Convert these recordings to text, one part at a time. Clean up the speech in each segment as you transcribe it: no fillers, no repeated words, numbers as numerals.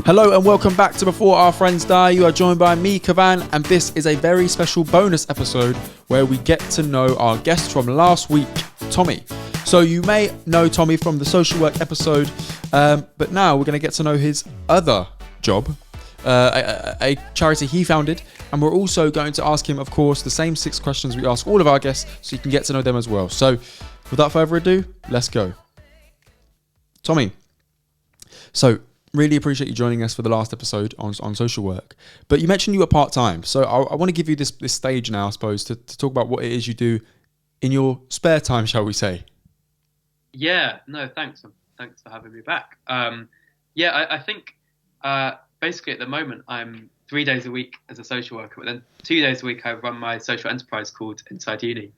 Hello and welcome back to Before Our Friends Die. You are joined by me, Kavan, and this is a very special bonus episode where we get to know our guest from last week, Tommy. So you may know Tommy from the social work episode, but now we're going to get to know his other job, a charity he founded, and we're also going to ask him, of course, the same 6 questions we ask all of our guests so you can get to know them as well. So without further ado, let's go. Tommy, so really appreciate you joining us for the last episode on social work. But you mentioned you were part-time. So I want to give you this stage now, I suppose, to talk about what it is you do in your spare time, shall we say. Yeah, no, thanks. Thanks for having me back. I think basically at the moment I'm 3 days a week as a social worker, but then 2 days a week I run my social enterprise called InsideUni.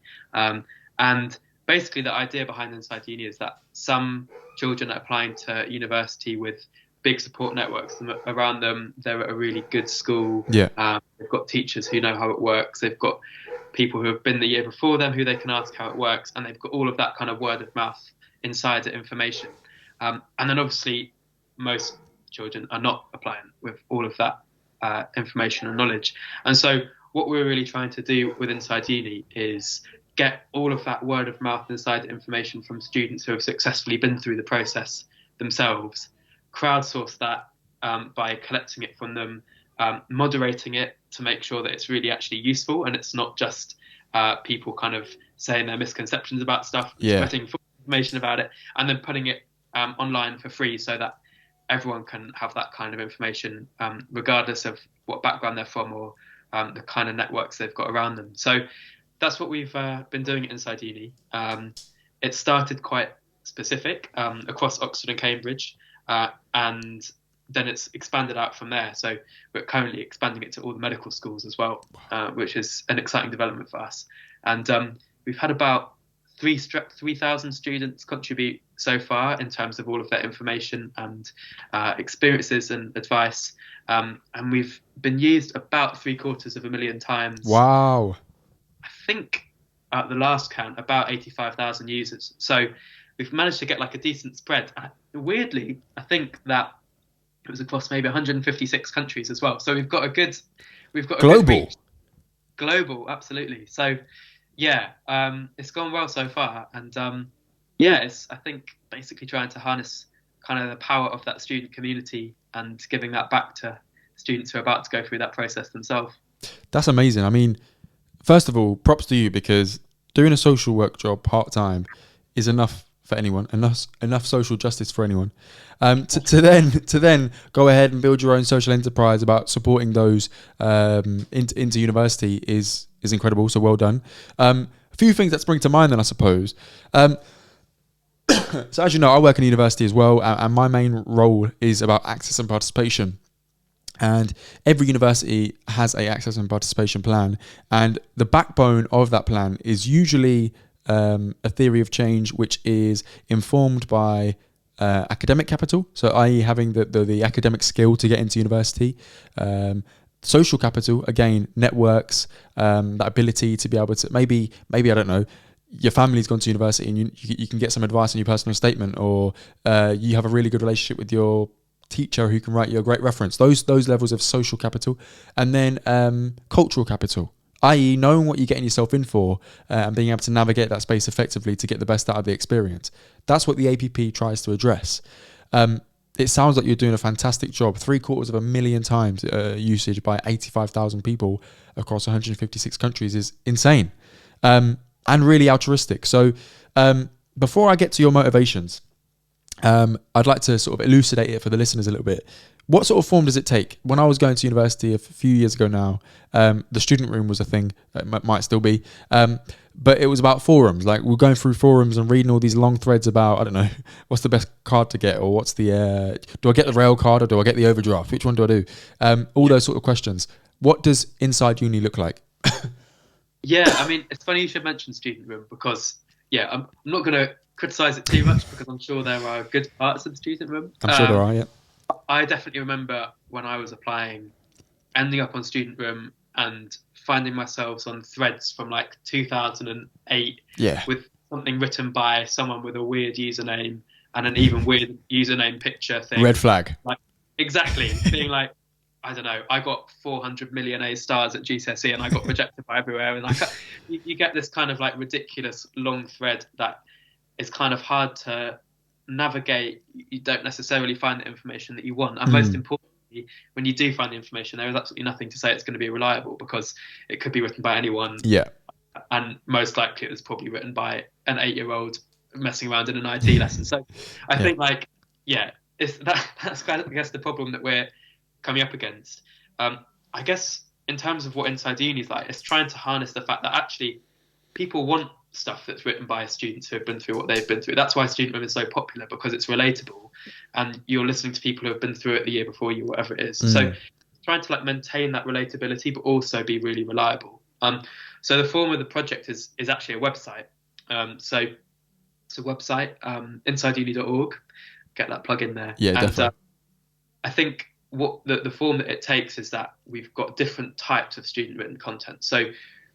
And basically the idea behind InsideUni is that some children are applying to university with big support networks around them. They're at a really good school. Yeah. They've got teachers who know how it works. They've got people who have been the year before them who they can ask how it works. And they've got all of that kind of word of mouth insider information. And then obviously most children are not applying with all of that information and knowledge. And so what we're really trying to do with InsideUni is get all of that word of mouth insider information from students who have successfully been through the process themselves, crowdsource that by collecting it from them, moderating it to make sure that it's really actually useful and it's not just people kind of saying their misconceptions about stuff, spreading full information about it, and then putting it online for free so that everyone can have that kind of information regardless of what background they're from or the kind of networks they've got around them. So that's what we've been doing at InsideUni. It started quite specific across Oxford and Cambridge, and then it's expanded out from there. So we're currently expanding it to all the medical schools as well, which is an exciting development for us. And we've had about 3,000 students contribute so far in terms of all of their information and experiences and advice. And we've been used about 750,000 times. Wow. I think at the last count, about 85,000 users. So we've managed to get like a decent spread. Weirdly, I think that it was across maybe 156 countries as well. So we've got a good global. Good reach. Global, absolutely. So yeah, it's gone well so far. And it's, I think, basically trying to harness kind of the power of that student community and giving that back to students who are about to go through that process themselves. That's amazing. I mean, first of all, props to you, because doing a social work job part-time is enough for anyone, enough social justice for anyone. To then go ahead and build your own social enterprise about supporting those into university is incredible. So well done. A few things that spring to mind then, I suppose. So as you know, I work in a university as well, and my main role is about access and participation. And every university has a access and participation plan, and the backbone of that plan is usually a theory of change which is informed by academic capital, so i.e. having the academic skill to get into university, social capital, again, networks, that ability to be able to maybe I don't know, your family's gone to university and you can get some advice on your personal statement, or you have a really good relationship with your teacher who can write you a great reference. Those levels of social capital. And then cultural capital, i.e. knowing what you're getting yourself in for and being able to navigate that space effectively to get the best out of the experience. That's what the APP tries to address. It sounds like you're doing a fantastic job. 750,000 times usage by 85,000 people across 156 countries is insane, and really altruistic. So before I get to your motivations, I'd like to sort of elucidate it for the listeners a little bit. What sort of form does it take? When I was going to university a few years ago now, the student room was a thing. It might still be. But it was about forums. Like, we're going through forums and reading all these long threads about, I don't know, what's the best card to get, or what's the, do I get the rail card or do I get the overdraft? Which one do I do? All those sort of questions. What does InsideUni look like? Yeah, I mean, it's funny you should mention student room because, I'm not going to criticize it too much because I'm sure there are good parts of the student room. I'm sure there are, yeah. I definitely remember when I was applying, ending up on student room and finding myself on threads from like 2008 with something written by someone with a weird username and an even weird username picture thing. Red flag. Like, exactly, being like, I don't know, I got 400 million A stars at GCSE and I got rejected by everywhere. And like, you get this kind of like ridiculous long thread that is kind of hard to navigate. You don't necessarily find the information that you want. And most importantly, when you do find the information, there is absolutely nothing to say it's going to be reliable, because it could be written by anyone. Yeah. And most likely it was probably written by an 8-year-old messing around in an IT lesson. So I think like, yeah, that's kind of, I guess, the problem that we're coming up against. I guess in terms of what InsideUni is like, it's trying to harness the fact that actually people want stuff that's written by students who have been through what they've been through. That's why Student Room is so popular, because it's relatable and you're listening to people who have been through it the year before you, whatever it is. So trying to like maintain that relatability but also be really reliable. So the form of the project is actually a website. So it's a website, InsideUni.org. Get that plug in there. Yeah, and, definitely. I think what the form that it takes is that we've got different types of student written content. So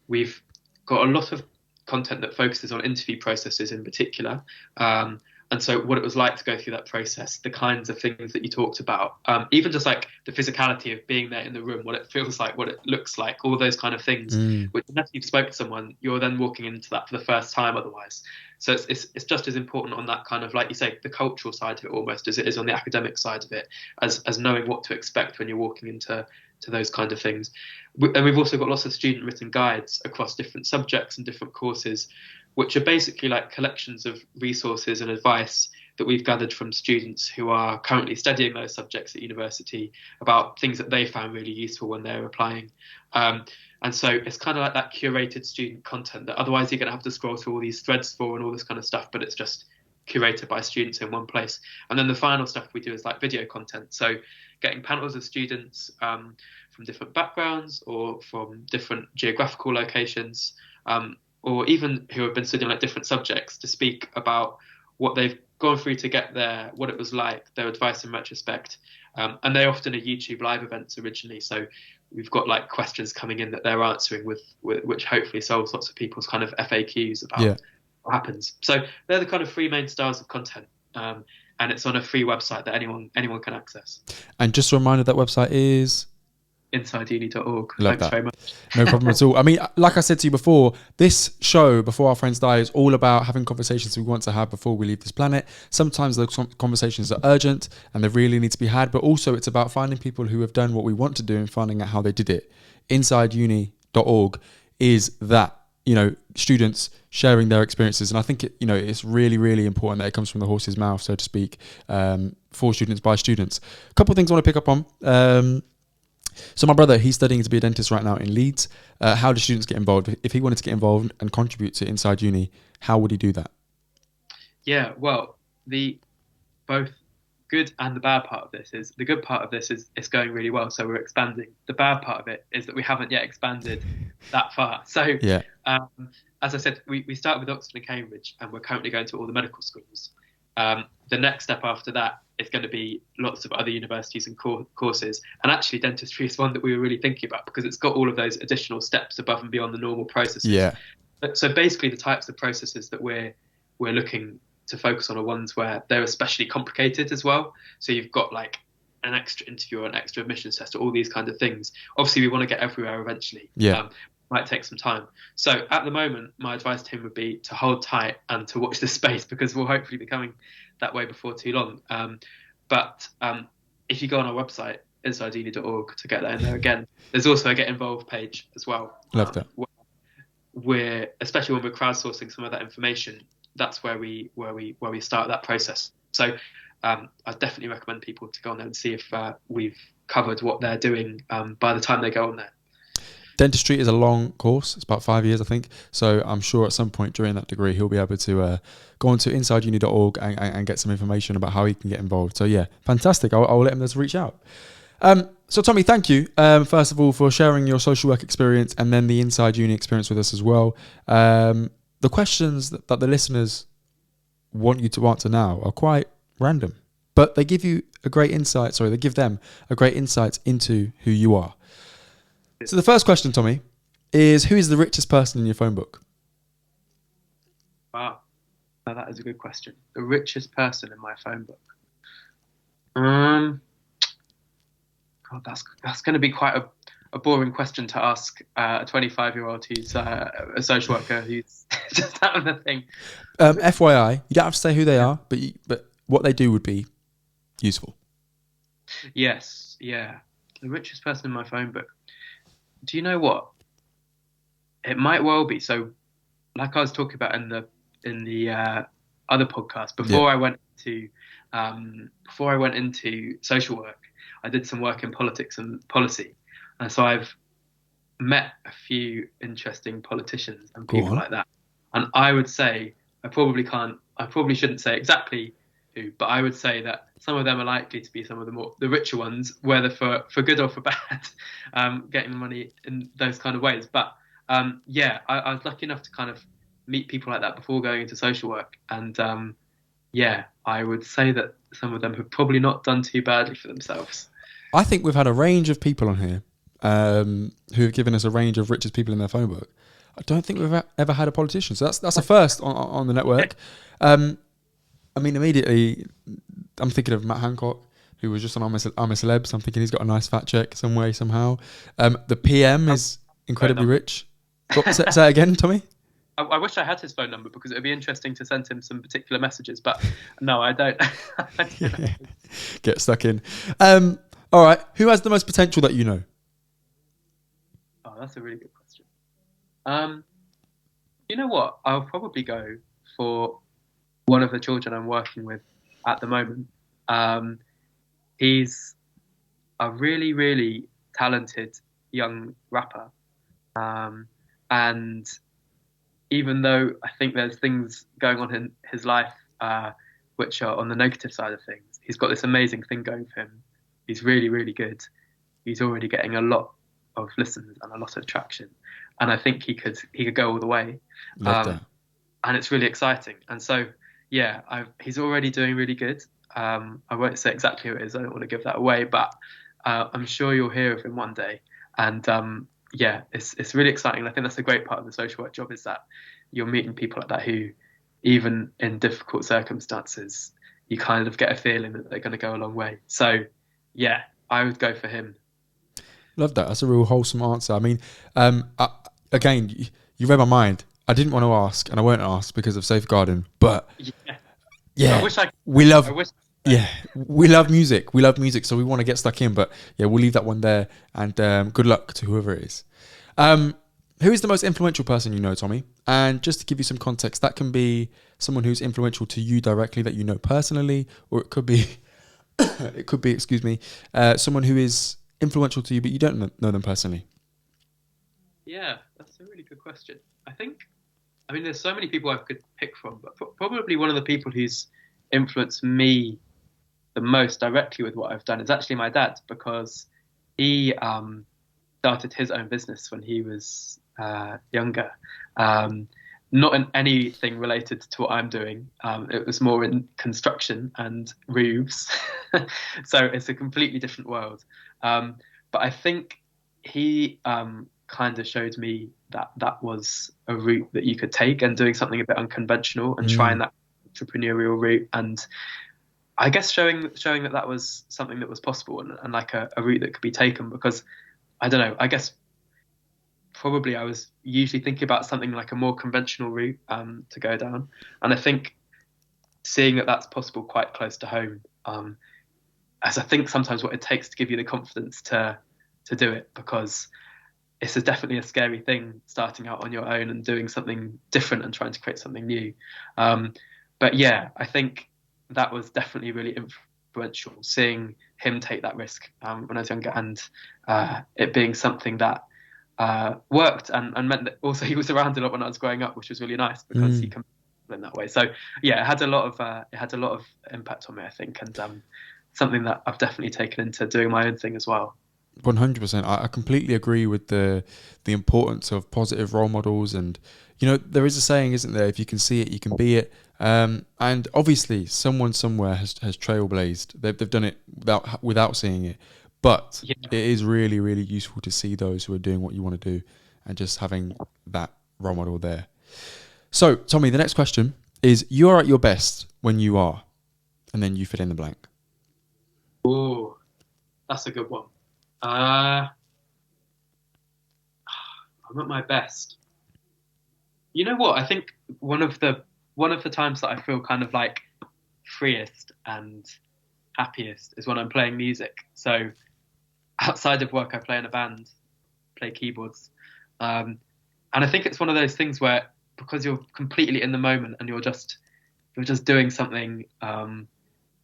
we've got a lot of content that focuses on interview processes in particular. And so what it was like to go through that process, the kinds of things that you talked about, even just like the physicality of being there in the room, what it feels like, what it looks like, all those kind of things, which unless you've spoken to someone, you're then walking into that for the first time otherwise. So it's just as important on that kind of, like you say, the cultural side of it almost as it is on the academic side of it, as knowing what to expect when you're walking into those kind of things. And we've also got lots of student written guides across different subjects and different courses, which are basically like collections of resources and advice that we've gathered from students who are currently studying those subjects at university about things that they found really useful when they're applying. And so it's kind of like that curated student content that otherwise you're going to have to scroll through all these threads for and all this kind of stuff, but it's just curated by students in one place. And then the final stuff we do is like video content. So getting panels of students from different backgrounds or from different geographical locations, or even who have been studying like different subjects, to speak about what they've gone through to get there, what it was like, their advice in retrospect. And they often are YouTube live events originally. So we've got like questions coming in that they're answering with which hopefully solves lots of people's kind of FAQs about what happens. So they're the kind of three main styles of content. And it's on a free website that anyone can access. And just a reminder, that website is InsideUni.org. Love Thanks that. very much. No problem at all. I mean, like I said to you before, this show, Before Our Friends Die, is all about having conversations we want to have before we leave this planet. Sometimes those conversations are urgent and they really need to be had, but also it's about finding people who have done what we want to do and finding out how they did it. InsideUni.org is that, students sharing their experiences. And I think it's really, really important that it comes from the horse's mouth, so to speak, for students by students. A couple of things I want to pick up on. So my brother, he's studying to be a dentist right now in Leeds. How do students get involved? If he wanted to get involved and contribute to Inside Uni, how would he do that? Yeah, well, the both good and the bad part of this is, the good part of this is it's going really well, so we're expanding. The bad part of it is that we haven't yet expanded that far. So as I said, we started with Oxford and Cambridge, and we're currently going to all the medical schools. The next step after that is going to be lots of other universities and courses. And actually dentistry is one that we were really thinking about, because it's got all of those additional steps above and beyond the normal processes. Yeah. So basically the types of processes that we're looking to focus on are ones where they're especially complicated as well. So you've got like an extra interview or an extra admissions test or all these kind of things. Obviously we want to get everywhere eventually. Yeah. Might take some time. So at the moment, my advice to him would be to hold tight and to watch this space, because we'll hopefully be coming that way before too long. But if you go on our website, InsideUni.org, to get that in there again, there's also a Get Involved page as well. Love that. We're, especially when we're crowdsourcing some of that information, that's where we start that process. So I definitely recommend people to go on there and see if we've covered what they're doing by the time they go on there. Dentistry is a long course. It's about 5 years, I think. So I'm sure at some point during that degree, he'll be able to go on to InsideUni.org and get some information about how he can get involved. So yeah, fantastic. I'll let him know to reach out. So Tommy, thank you, first of all, for sharing your social work experience and then the Inside Uni experience with us as well. The questions that the listeners want you to answer now are quite random, but they give you a great insight. Sorry, they give them a great insight into who you are. So the first question, Tommy, is who is the richest person in your phone book? Wow, now that is a good question. The richest person in my phone book. God, that's going to be quite a boring question to ask a 25-year-old who's a social worker who's just out of the thing. FYI, you don't have to say who they are, but what they do would be useful. Yes, yeah. The richest person in my phone book. Do you know what? It might well be. So, like I was talking about in the other podcast, before I went into social work, I did some work in politics and policy, and so I've met a few interesting politicians and people like that. And I would say I probably shouldn't say exactly who, but I would say that some of them are likely to be some of the richer ones, whether for good or for bad, getting the money in those kind of ways. But yeah, I was lucky enough to kind of meet people like that before going into social work, and yeah, I would say that some of them have probably not done too badly for themselves. I think we've had a range of people on here who have given us a range of richest people in their phone book. I don't think we've ever had a politician, so that's a first on the network. I mean, immediately I'm thinking of Matt Hancock, who was just on I'm a Celeb, so I'm thinking he's got a nice fat check some way, somehow. The PM is incredibly rich. Say that again, Tommy? I wish I had his phone number because it would be interesting to send him some particular messages, but no, I don't. Get stuck in. All right, who has the most potential that you know? Oh, that's a really good question. You know what? I'll probably go for one of the children I'm working with at the moment. He's a really, really talented young rapper. And even though I think there's things going on in his life which are on the negative side of things, he's got this amazing thing going for him. He's really, really good. He's already getting a lot of listens and a lot of traction. And I think he could go all the way. And it's really exciting. And so, yeah, he's already doing really good. I won't say exactly who it is. I don't want to give that away, but I'm sure you'll hear of him one day. And yeah, it's really exciting. And I think that's a great part of the social work job, is that you're meeting people like that who, even in difficult circumstances, you kind of get a feeling that they're going to go a long way. So, yeah, I would go for him. Love that. That's a real wholesome answer. I mean, again, you read my mind. I didn't want to ask, and I won't ask because of safeguarding. But yeah, we love music. We love music, so we want to get stuck in. But yeah, we'll leave that one there. And good luck to whoever it is. Who is the most influential person you know, Tommy? And just to give you some context, that can be someone who's influential to you directly that you know personally, or it could be, someone who is influential to you but you don't know them personally. Yeah, that's a really good question. I mean, there's so many people I could pick from, but probably one of the people who's influenced me the most directly with what I've done is actually my dad, because he started his own business when he was younger. Not in anything related to what I'm doing. It was more in construction and roofs. So it's a completely different world. But I think he kind of showed me that was a route that you could take, and doing something a bit unconventional and trying that entrepreneurial route, and I guess showing that was something that was possible, and like a route that could be taken. Because I don't know, I guess probably I was usually thinking about something like a more conventional route to go down, and I think seeing that that's possible quite close to home, as I think sometimes what it takes to give you the confidence to do it, because it's definitely a scary thing starting out on your own and doing something different and trying to create something new. But yeah, I think that was definitely really influential, seeing him take that risk when I was younger, and it being something that worked and meant that also he was around a lot when I was growing up, which was really nice because he can in that way. So yeah, it had a lot of impact on me, I think, and something that I've definitely taken into doing my own thing as well. 100%. I completely agree with the importance of positive role models, and there is a saying, isn't there? If you can see it, you can be it. And obviously, someone somewhere has trailblazed. They've done it without seeing it. But it is really, really useful to see those who are doing what you want to do, and just having that role model there. So, Tommy, the next question is: you are at your best when you are, and then you fill in the blank. Oh, that's a good one. Uh, I'm at my best. You know what? I think one of the one of the times that I feel kind of like freest and happiest is when I'm playing music. So outside of work, I play in a band, play keyboards, um, and I think it's one of those things where because you're completely in the moment and you're just doing something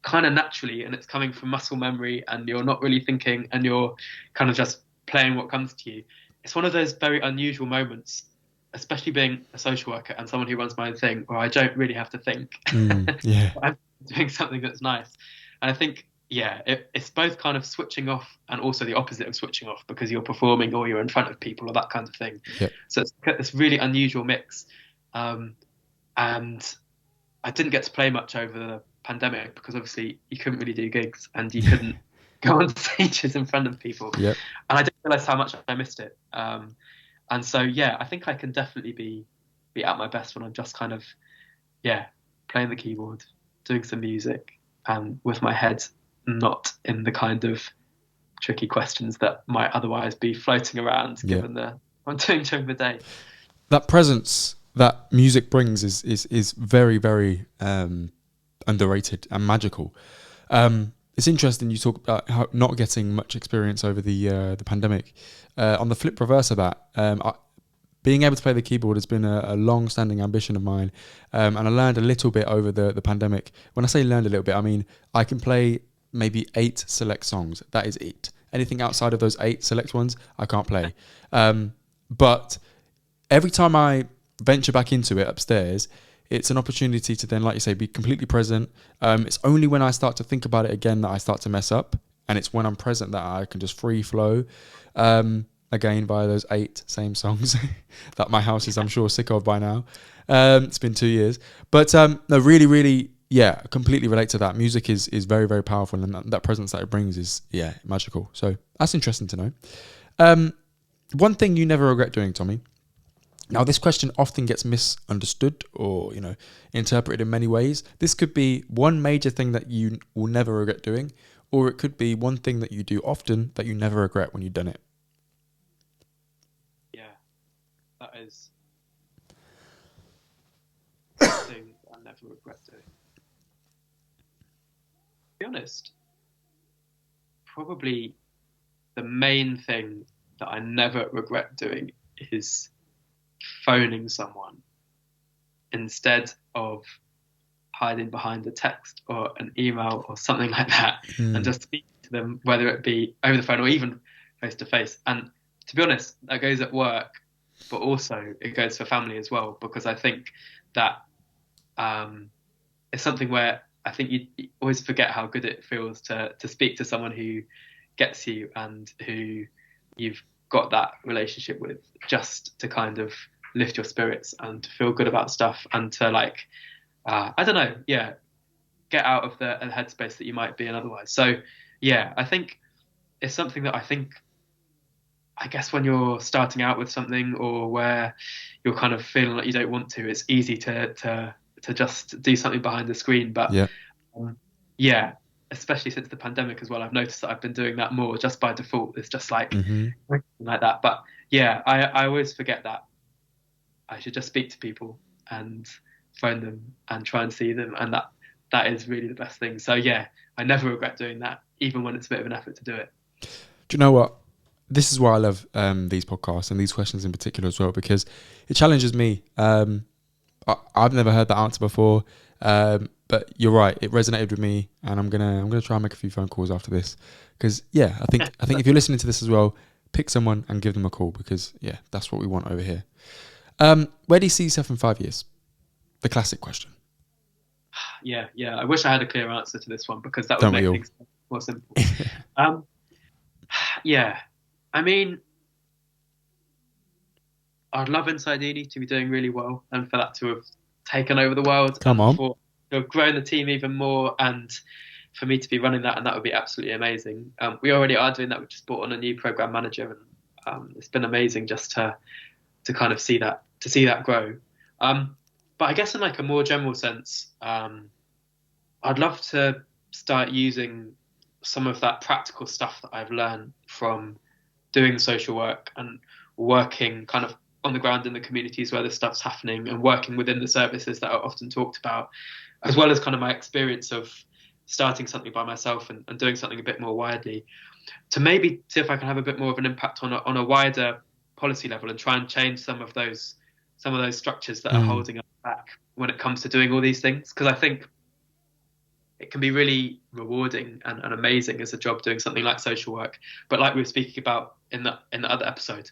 kind of naturally, and it's coming from muscle memory, and you're not really thinking, and you're kind of just playing what comes to you. It's one of those very unusual moments, especially being a social worker and someone who runs my own thing, where I don't really have to think. Yeah. I'm doing something that's nice, and I think yeah, it's both kind of switching off and also the opposite of switching off because you're performing or you're in front of people or that kind of thing. Yep. So it's this really unusual mix, um, and I didn't get to play much over the pandemic because obviously you couldn't really do gigs and you couldn't go on stages in front of people. Yep. And I didn't realize how much I missed it. And so yeah, I think I can definitely be at my best when I'm just kind of yeah playing the keyboard, doing some music, and with my head not in the kind of tricky questions that might otherwise be floating around Yeah. given the what I'm doing during the day. That presence that music brings is very, very underrated and magical. It's interesting you talk about how not getting much experience over the pandemic. On the flip reverse of that, being able to play the keyboard has been a long-standing ambition of mine, and I learned a little bit over the pandemic. When I say learned a little bit, I mean I can play maybe 8 select songs. That is it. Anything outside of those 8 select ones, I can't play. But every time I venture back into it upstairs, it's an opportunity to then, like you say, be completely present. It's only when I start to think about it again that I start to mess up. And it's when I'm present that I can just free flow. Again, via those 8 same songs that my house is, I'm sure, sick of by now. It's been 2 years. But no, really, really, yeah, completely relate to that. Music is very, very powerful. And that presence that it brings is, yeah, magical. So that's interesting to know. One thing you never regret doing, Tommy. Now, this question often gets misunderstood or, interpreted in many ways. This could be one major thing that you will never regret doing, or it could be one thing that you do often that you never regret when you've done it. Yeah, that is the thing I never regret doing. To be honest, probably the main thing that I never regret doing is phoning someone instead of hiding behind a text or an email or something like that and just speak to them, whether it be over the phone or even face to face. And to be honest, that goes at work, but also it goes for family as well, because I think that it's something where I think you always forget how good it feels to speak to someone who gets you and who you've got that relationship with, just to kind of lift your spirits and to feel good about stuff and to like I don't know, yeah, get out of the headspace that you might be in otherwise. So yeah, I think it's something that I guess when you're starting out with something or where you're kind of feeling like you don't want to, it's easy to just do something behind the screen. But Yeah. yeah, especially since the pandemic as well, I've noticed that I've been doing that more just by default. It's just like like that. But yeah, I always forget that I should just speak to people and phone them and try and see them, and that is really the best thing. So yeah, I never regret doing that, even when it's a bit of an effort to do it. Do you know what? This is why I love these podcasts and these questions in particular as well, because it challenges me. I've never heard that answer before, but you're right. It resonated with me, and I'm gonna try and make a few phone calls after this, because yeah, I think if you're listening to this as well, pick someone and give them a call, because yeah, that's what we want over here. Where do you see yourself in 5 years? The classic question. Yeah, I wish I had a clear answer to this one because that would Don't we make all? things more simple. Um, yeah, I mean, I'd love InsideUni to be doing really well and for that to have taken over the world Come and on. for to have grown the team even more and for me to be running that, and that would be absolutely amazing. We already are doing that. We just brought on a new program manager, and it's been amazing just to kind of see that grow. But I guess in like a more general sense, I'd love to start using some of that practical stuff that I've learned from doing the social work and working kind of on the ground in the communities where this stuff's happening and working within the services that are often talked about, as well as kind of my experience of starting something by myself and doing something a bit more widely, to maybe see if I can have a bit more of an impact on a wider policy level and try and change some of those structures that are holding us back when it comes to doing all these things. Because I think it can be really rewarding and amazing as a job doing something like social work, but like we were speaking about in the other episode,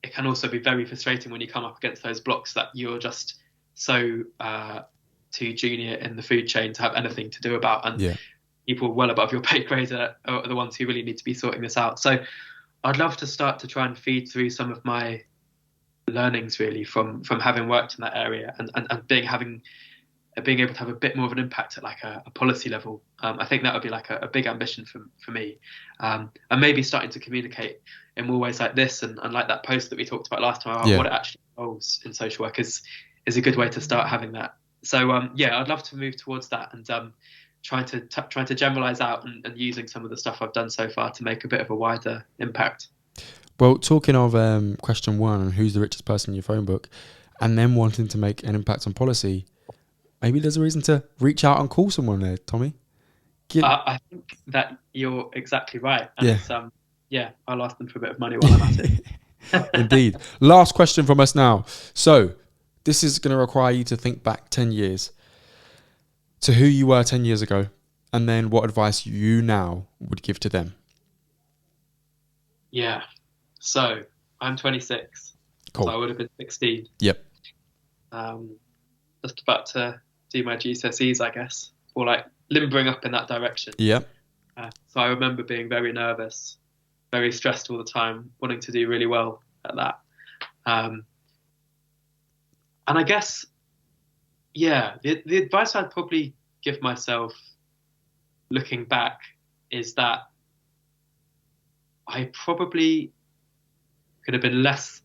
it can also be very frustrating when you come up against those blocks that you're just so too junior in the food chain to have anything to do about, and people well above your pay grade are the ones who really need to be sorting this out. So I'd love to start to try and feed through some of my learnings really from having worked in that area and being able to have a bit more of an impact at like a policy level. I think that would be like a big ambition for me, and maybe starting to communicate in more ways like this and like that post that we talked about last time about what it actually involves in social work is a good way to start having that. So I'd love to move towards that and trying to generalize out and using some of the stuff I've done so far to make a bit of a wider impact. Well, talking of question one, who's the richest person in your phone book, and then wanting to make an impact on policy, maybe there's a reason to reach out and call someone there, Tommy. I think that you're exactly right. And it's, I'll ask them for a bit of money while I'm at it. Indeed. Last question from us now. So this is going to require you to think back 10 years to who you were 10 years ago, and then what advice you now would give to them. Yeah. So I'm 26. Cool. So I would have been 16. Yep. Just about to do my GCSEs, I guess, or like limbering up in that direction. Yep. So I remember being very nervous, very stressed all the time, wanting to do really well at that. And I guess, the advice I'd probably give myself looking back is that I probably could have been less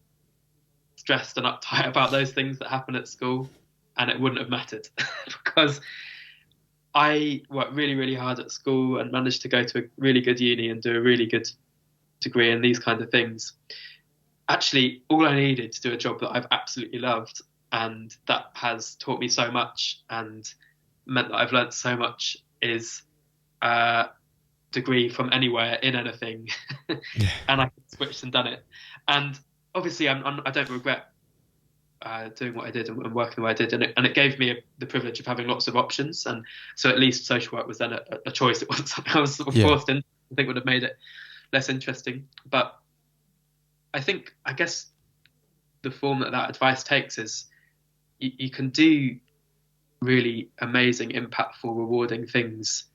stressed and uptight about those things that happen at school, and it wouldn't have mattered because I worked really, really hard at school and managed to go to a really good uni and do a really good degree in these kinds of things. Actually, all I needed to do a job that I've absolutely loved and that has taught me so much and meant that I've learned so much is a degree from anywhere in anything. And I could switched and done it. And obviously I don't regret doing what I did and working the way I did, and it gave me the privilege of having lots of options, and so at least social work was then a choice. It wasn't something I was sort of forced in. I think would have made it less interesting. But I guess the form that advice takes is you can do really amazing, impactful, rewarding things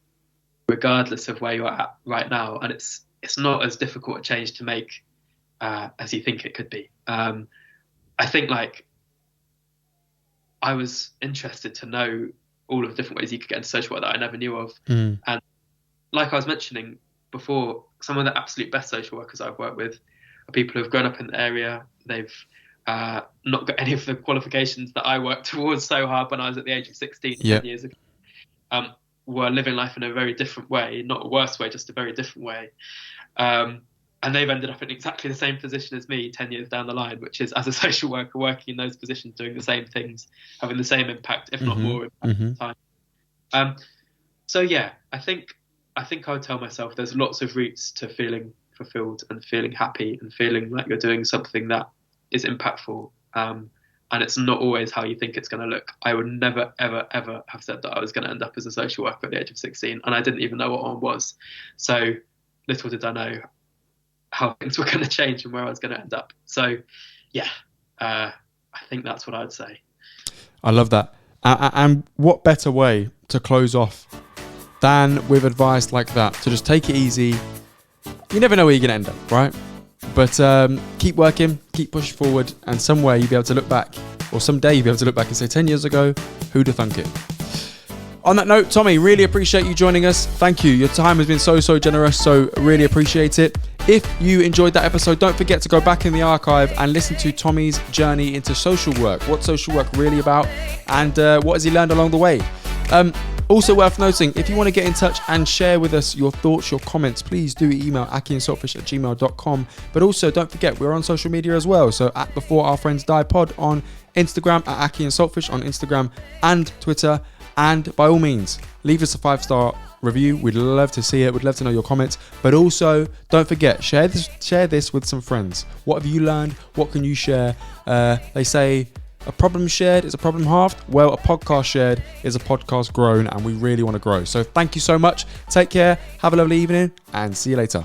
regardless of where you're at right now, and it's not as difficult a change to make as you think it could be. I think like I was interested to know all of the different ways you could get into social work that I never knew of. And like I was mentioning before, some of the absolute best social workers I've worked with are people who've grown up in the area. They've not got any of the qualifications that I worked towards so hard when I was at the age of 16 10 years ago. Were living life in a very different way, not a worse way, just a very different way. And they've ended up in exactly the same position as me 10 years down the line, which is as a social worker working in those positions, doing the same things, having the same impact, if not more impact at the time. So I think I would tell myself there's lots of routes to feeling fulfilled and feeling happy and feeling like you're doing something that is impactful. And it's not always how you think it's going to look. I would never, ever, ever have said that I was going to end up as a social worker at the age of 16, and I didn't even know what one was. So little did I know how things were going to change and where I was going to end up. So, I think that's what I'd say. I love that. And what better way to close off than with advice like that? To just take it easy. You never know where you're going to end up, right? But keep working, keep pushing forward, and somewhere you'll be able to look back, or someday you'll be able to look back and say, 10 years ago, who'd have thunk it? On that note, Tommy, really appreciate you joining us. Thank you. Your time has been so generous, so really appreciate it. If you enjoyed that episode, don't forget to go back in the archive and listen to Tommy's journey into social work. What's social work really about, and what has he learned along the way? Also worth noting, if you want to get in touch and share with us your thoughts, your comments, please do email akhi&saltfish@gmail.com. But also don't forget, we're on social media as well. So at Before Our Friends Die Pod on Instagram, at akhi&saltfish on Instagram and Twitter. And by all means, leave us a 5-star review. We'd love to see it. We'd love to know your comments. But also, don't forget, share this with some friends. What have you learned? What can you share? They say a problem shared is a problem halved. Well, a podcast shared is a podcast grown, and we really want to grow. So thank you so much. Take care. Have a lovely evening, and see you later.